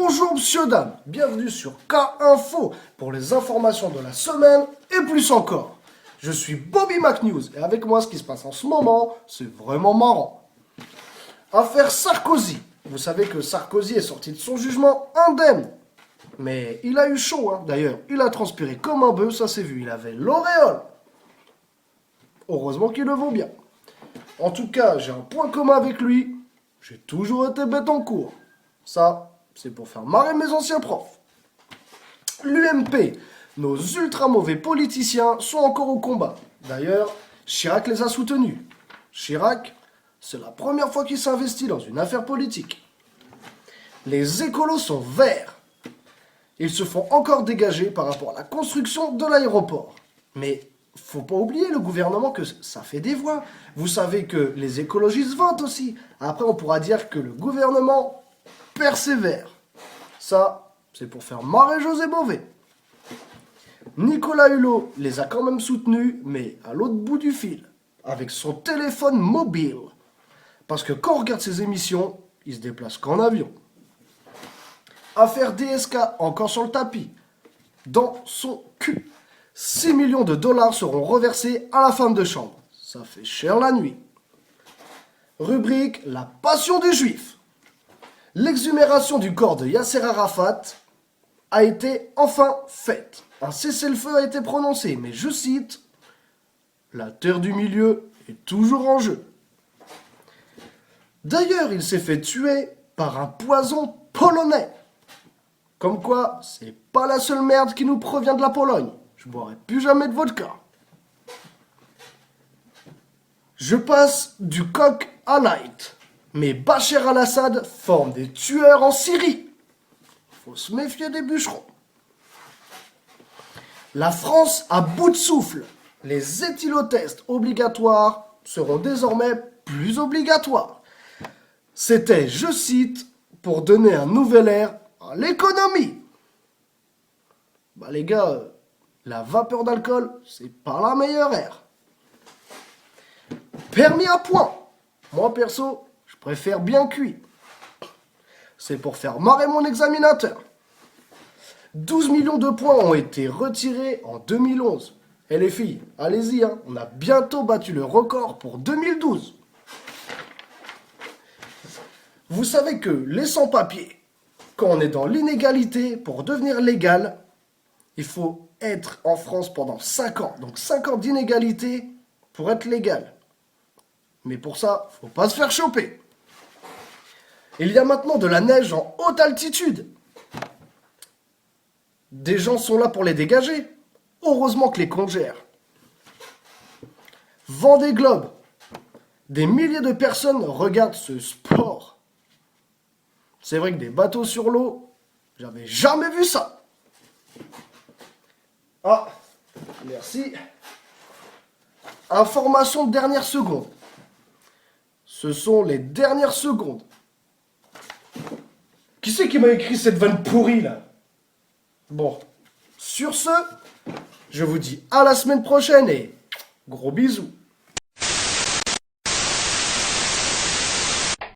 Bonjour monsieur dame, bienvenue sur K-Info pour les informations de la semaine et plus encore. Je suis Bobby McNews et avec moi ce qui se passe en ce moment, c'est vraiment marrant. Affaire Sarkozy. Vous savez que Sarkozy est sorti de son jugement indemne. Mais il a eu chaud, hein. D'ailleurs, il a transpiré comme un bœuf, ça s'est vu, il avait l'auréole. Heureusement qu'il le vaut bien. En tout cas, j'ai un point commun avec lui, j'ai toujours été bête en cours. Ça, c'est pour faire marrer mes anciens profs. L'UMP, nos ultra mauvais politiciens sont encore au combat. D'ailleurs, Chirac les a soutenus. Chirac, c'est la première fois qu'il s'investit dans une affaire politique. Les écolos sont verts. Ils se font encore dégager par rapport à la construction de l'aéroport. Mais faut pas oublier le gouvernement que ça fait des voix. Vous savez que les écologistes votent aussi. Après, on pourra dire que le gouvernement persévère. Ça, c'est pour faire marrer José Bové. Nicolas Hulot les a quand même soutenus, mais à l'autre bout du fil, avec son téléphone mobile. Parce que quand on regarde ses émissions, il se déplace qu'en avion. Affaire DSK, encore sur le tapis. Dans son cul. 6 millions de dollars seront reversés à la femme de chambre. Ça fait cher la nuit. Rubrique La passion des juifs. L'exhumération du corps de Yasser Arafat a été enfin faite. Un cessez-le-feu a été prononcé, mais je cite, « La terre du milieu est toujours en jeu ». D'ailleurs, il s'est fait tuer par un poison polonais. Comme quoi, c'est pas la seule merde qui nous provient de la Pologne. Je boirai plus jamais de vodka. Je passe du coq à light. Mais Bachar al-Assad forme des tueurs en Syrie. Faut se méfier des bûcherons. La France à bout de souffle. Les éthylotests obligatoires seront désormais plus obligatoires. C'était, je cite, pour donner un nouvel air à l'économie. Bah les gars, la vapeur d'alcool, c'est pas la meilleure air. Permis à point. Moi perso, je préfère bien cuit. C'est pour faire marrer mon examinateur. 12 millions de points ont été retirés en 2011. Et les filles, allez-y, hein, on a bientôt battu le record pour 2012. Vous savez que les sans-papiers, quand on est dans l'inégalité, pour devenir légal, il faut être en France pendant 5 ans. Donc 5 ans d'inégalité pour être légal. Mais pour ça, faut pas se faire choper. Il y a maintenant de la neige en haute altitude. Des gens sont là pour les dégager. Heureusement que les comptes gèrent. Vendée Globe. Des milliers de personnes regardent ce sport. C'est vrai que des bateaux sur l'eau, j'avais jamais vu ça. Ah, merci. Information de dernière seconde. Ce sont les dernières secondes. Qui c'est qui m'a écrit cette vanne pourrie là? Bon, sur ce, je vous dis à la semaine prochaine et gros bisous.